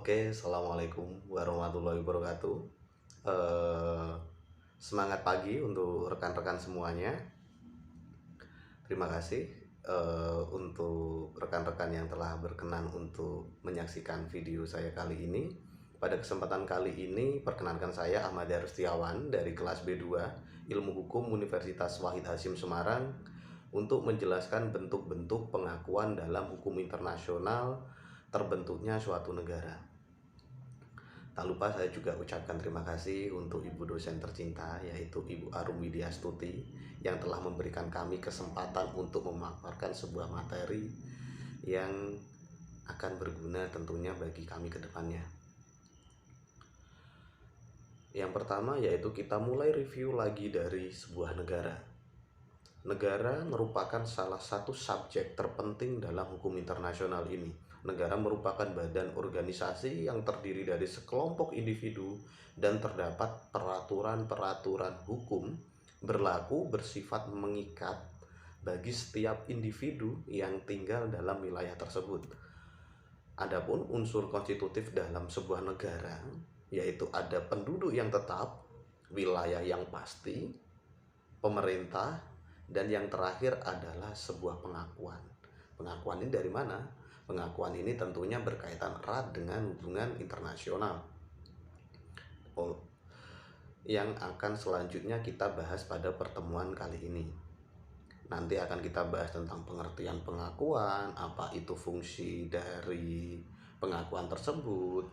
Oke, assalamualaikum warahmatullahi wabarakatuh. Eh, Semangat pagi untuk rekan-rekan semuanya. Terima kasih untuk rekan-rekan yang telah berkenan untuk menyaksikan video saya kali ini. Pada kesempatan kali ini, perkenankan saya Ahmad Setiawan dari kelas B2 Ilmu Hukum Universitas Wahid Hasyim Semarang untuk menjelaskan bentuk-bentuk pengakuan dalam hukum internasional terbentuknya suatu negara. Tak lupa saya juga ucapkan terima kasih untuk Ibu dosen tercinta, yaitu Ibu Arum Widyastuti, yang telah memberikan kami kesempatan untuk memaparkan sebuah materi yang akan berguna tentunya bagi kami ke depannya. Yang pertama yaitu kita mulai review lagi dari sebuah negara. Negara merupakan salah satu subjek terpenting dalam hukum internasional ini. Negara merupakan badan organisasi yang terdiri dari sekelompok individu dan terdapat peraturan-peraturan hukum berlaku bersifat mengikat bagi setiap individu yang tinggal dalam wilayah tersebut. Adapun unsur konstitutif dalam sebuah negara yaitu ada penduduk yang tetap, wilayah yang pasti, pemerintah, dan yang terakhir adalah sebuah pengakuan. Pengakuan ini dari mana? Pengakuan ini tentunya berkaitan erat dengan hubungan internasional. Yang akan selanjutnya kita bahas pada pertemuan kali ini. Nanti akan kita bahas tentang pengertian pengakuan, apa itu fungsi dari pengakuan tersebut,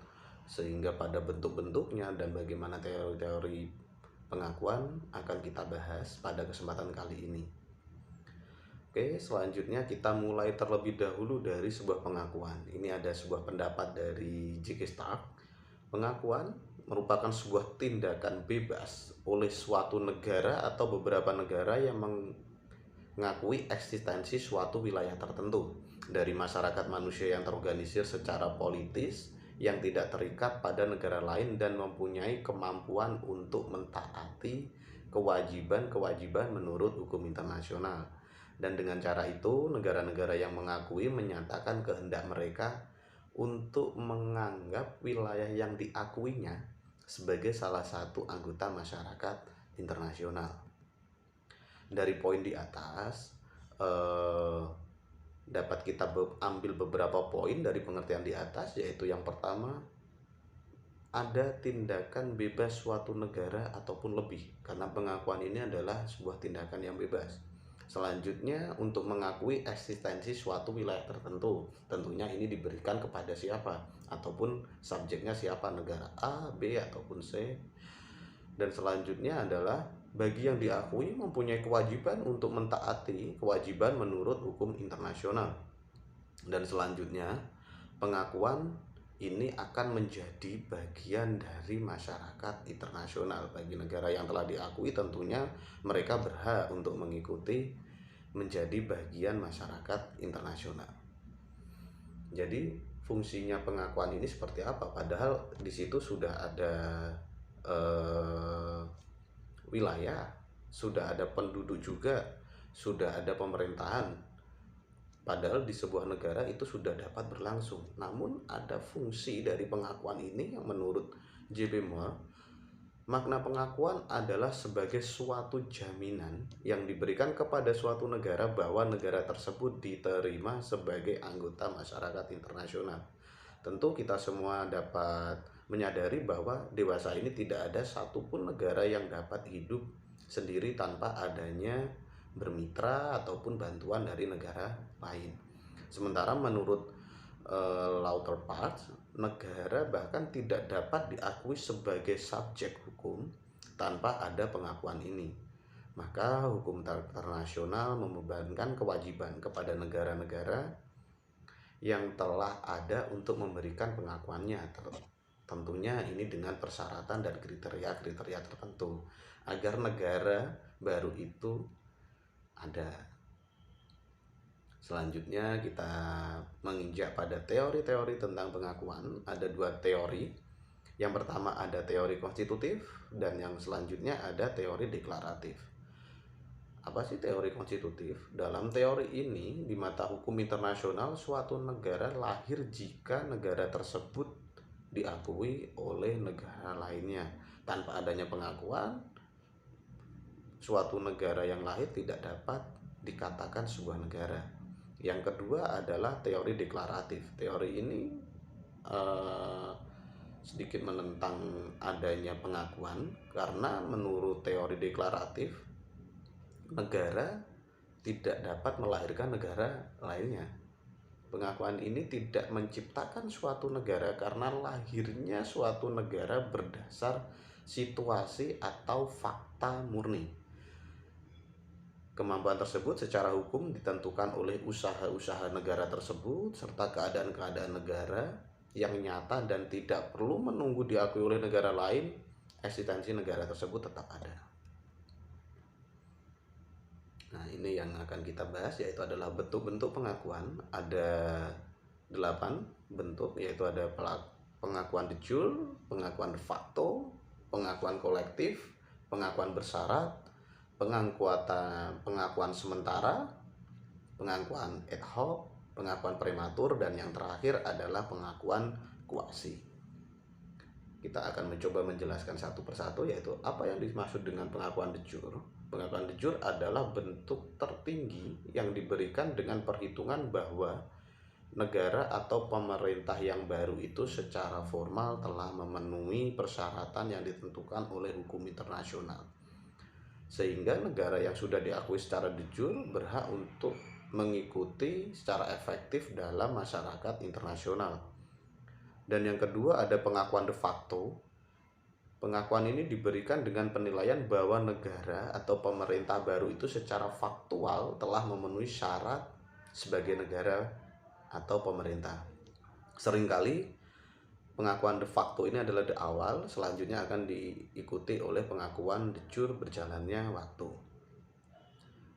sehingga pada bentuk-bentuknya dan bagaimana teori-teori pengakuan akan kita bahas pada kesempatan kali ini. Oke, selanjutnya kita mulai terlebih dahulu dari sebuah pengakuan. Ini ada sebuah pendapat dari J.K. Stark. Pengakuan merupakan sebuah tindakan bebas oleh suatu negara atau beberapa negara yang mengakui eksistensi suatu wilayah tertentu dari masyarakat manusia yang terorganisir secara politis yang tidak terikat pada negara lain dan mempunyai kemampuan untuk mentaati kewajiban-kewajiban menurut hukum internasional. Dan dengan cara itu, negara-negara yang mengakui menyatakan kehendak mereka untuk menganggap wilayah yang diakuinya sebagai salah satu anggota masyarakat internasional. Dari poin di atas, dapat kita ambil beberapa poin dari pengertian di atas, yaitu yang pertama, ada tindakan bebas suatu negara ataupun lebih, karena pengakuan ini adalah sebuah tindakan yang bebas. Selanjutnya, untuk mengakui eksistensi suatu wilayah tertentu, tentunya ini diberikan kepada siapa ataupun subjeknya siapa, negara A, B, ataupun C. Dan selanjutnya adalah bagi yang diakui mempunyai kewajiban untuk mentaati kewajiban menurut hukum internasional. Dan selanjutnya, pengakuan ini akan menjadi bagian dari masyarakat internasional. Bagi negara yang telah diakui, tentunya mereka berhak untuk mengikuti menjadi bagian masyarakat internasional. Jadi fungsinya pengakuan ini seperti apa? Padahal di situ sudah ada wilayah, sudah ada penduduk juga, sudah ada pemerintahan. Padahal di sebuah negara itu sudah dapat berlangsung. Namun ada fungsi dari pengakuan ini yang menurut J.B. Moore, makna pengakuan adalah sebagai suatu jaminan yang diberikan kepada suatu negara bahwa negara tersebut diterima sebagai anggota masyarakat internasional. Tentu kita semua dapat menyadari bahwa dewasa ini tidak ada satupun negara yang dapat hidup sendiri tanpa adanya bermitra ataupun bantuan dari negara lain. Sementara menurut Lauter Parts, negara bahkan tidak dapat diakui sebagai subjek hukum tanpa ada pengakuan ini. Maka hukum internasional membebankan kewajiban kepada negara-negara yang telah ada untuk memberikan pengakuannya. Tentunya ini dengan persyaratan dan kriteria-kriteria tertentu agar negara baru itu ada. Selanjutnya kita menginjak pada teori-teori tentang pengakuan. Ada dua teori. Yang pertama ada teori konstitutif dan yang selanjutnya ada teori deklaratif. Apa sih teori konstitutif? Dalam teori ini, di mata hukum internasional, suatu negara lahir jika negara tersebut diakui oleh negara lainnya. Tanpa adanya pengakuan, suatu negara yang lahir tidak dapat dikatakan sebuah negara. Yang kedua adalah teori deklaratif. Teori ini eh, sedikit menentang adanya pengakuan, karena menurut teori deklaratif, negara tidak dapat melahirkan negara lainnya. Pengakuan ini tidak menciptakan suatu negara, karena lahirnya suatu negara berdasar situasi atau fakta murni. Kemampuan tersebut secara hukum ditentukan oleh usaha-usaha negara tersebut serta keadaan-keadaan negara yang nyata dan tidak perlu menunggu diakui oleh negara lain. Eksistensi negara tersebut tetap ada. Nah, ini yang akan kita bahas, yaitu adalah bentuk-bentuk pengakuan. Ada 8 bentuk, yaitu ada pengakuan de jure, pengakuan de facto, pengakuan kolektif, pengakuan bersyarat, pengakuan sementara, pengakuan ad hoc, pengakuan prematur, dan yang terakhir adalah pengakuan kuasi. Kita akan mencoba menjelaskan satu persatu, yaitu apa yang dimaksud dengan pengakuan de jure. Pengakuan de jure adalah bentuk tertinggi yang diberikan dengan perhitungan bahwa negara atau pemerintah yang baru itu secara formal telah memenuhi persyaratan yang ditentukan oleh hukum internasional. Sehingga negara yang sudah diakui secara de jure berhak untuk mengikuti secara efektif dalam masyarakat internasional. Dan yang kedua ada pengakuan de facto. Pengakuan ini diberikan dengan penilaian bahwa negara atau pemerintah baru itu secara faktual telah memenuhi syarat sebagai negara atau pemerintah. Seringkali pengakuan de facto ini adalah di awal, selanjutnya akan diikuti oleh pengakuan de jure berjalannya waktu.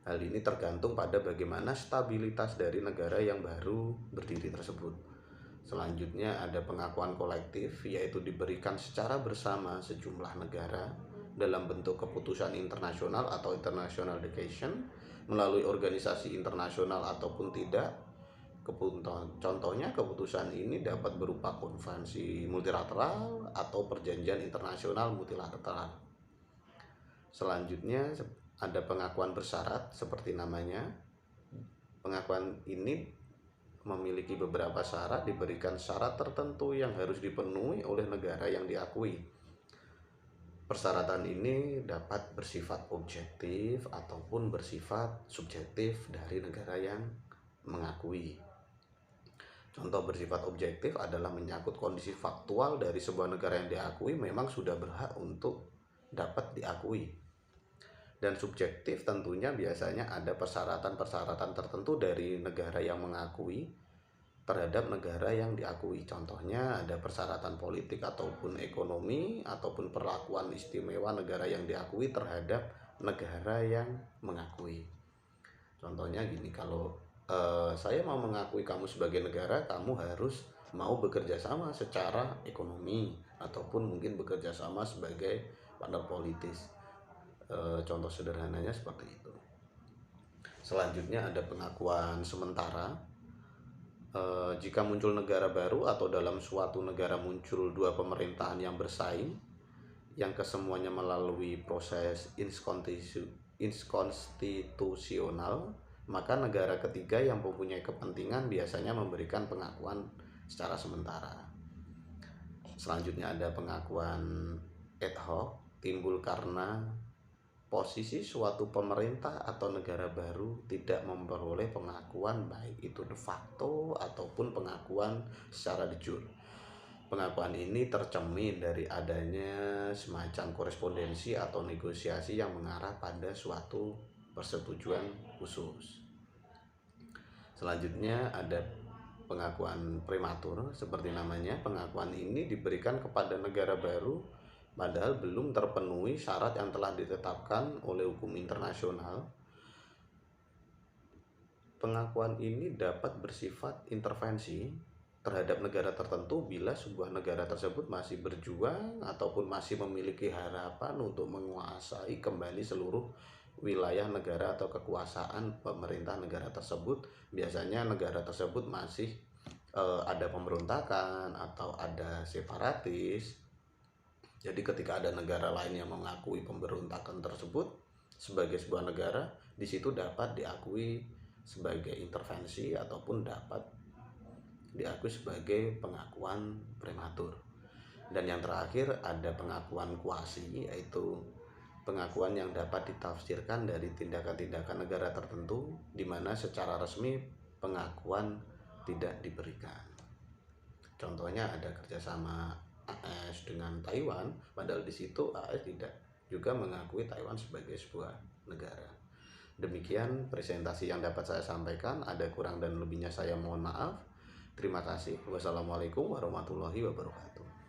Hal ini tergantung pada bagaimana stabilitas dari negara yang baru berdiri tersebut. Selanjutnya ada pengakuan kolektif, yaitu diberikan secara bersama sejumlah negara dalam bentuk keputusan internasional atau international declaration melalui organisasi internasional ataupun tidak. Contohnya keputusan ini dapat berupa konvensi multilateral atau perjanjian internasional multilateral. Selanjutnya ada pengakuan bersyarat seperti namanya. Pengakuan ini memiliki beberapa syarat, diberikan syarat tertentu yang harus dipenuhi oleh negara yang diakui. Persyaratan ini dapat bersifat objektif ataupun bersifat subjektif dari negara yang mengakui. Contoh bersifat objektif adalah menyangkut kondisi faktual dari sebuah negara yang diakui memang sudah berhak untuk dapat diakui. Dan subjektif tentunya biasanya ada persyaratan-persyaratan tertentu dari negara yang mengakui terhadap negara yang diakui. Contohnya ada persyaratan politik ataupun ekonomi ataupun perlakuan istimewa negara yang diakui terhadap negara yang mengakui. Contohnya gini, kalau saya mau mengakui kamu sebagai negara, kamu harus mau bekerja sama secara ekonomi ataupun mungkin bekerja sama sebagai partner politis. Contoh sederhananya seperti itu. Selanjutnya ada pengakuan sementara. Jika muncul negara baru atau dalam suatu negara muncul dua pemerintahan yang bersaing, yang kesemuanya melalui proses inskonstitusional, maka negara ketiga yang mempunyai kepentingan biasanya memberikan pengakuan secara sementara. Selanjutnya ada pengakuan ad hoc, timbul karena posisi suatu pemerintah atau negara baru tidak memperoleh pengakuan baik itu de facto ataupun pengakuan secara de jure. Pengakuan ini tercermin dari adanya semacam korespondensi atau negosiasi yang mengarah pada suatu persetujuan khusus. Selanjutnya ada pengakuan prematur, seperti namanya. Pengakuan ini diberikan kepada negara baru padahal belum terpenuhi syarat yang telah ditetapkan oleh hukum internasional. Pengakuan ini dapat bersifat intervensi terhadap negara tertentu bila sebuah negara tersebut masih berjuang ataupun masih memiliki harapan untuk menguasai kembali seluruh wilayah negara atau kekuasaan pemerintah negara tersebut. Biasanya negara tersebut masih ada pemberontakan atau ada separatis. Jadi ketika ada negara lain yang mengakui pemberontakan tersebut sebagai sebuah negara, di situ dapat diakui sebagai intervensi ataupun dapat diakui sebagai pengakuan prematur. Dan yang terakhir ada pengakuan kuasi, yaitu pengakuan yang dapat ditafsirkan dari tindakan-tindakan negara tertentu di mana secara resmi pengakuan tidak diberikan. Contohnya ada kerjasama AS dengan Taiwan, padahal di situ AS tidak juga mengakui Taiwan sebagai sebuah negara. Demikian presentasi yang dapat saya sampaikan. Ada kurang dan lebihnya saya mohon maaf. Terima kasih. Wassalamualaikum warahmatullahi wabarakatuh.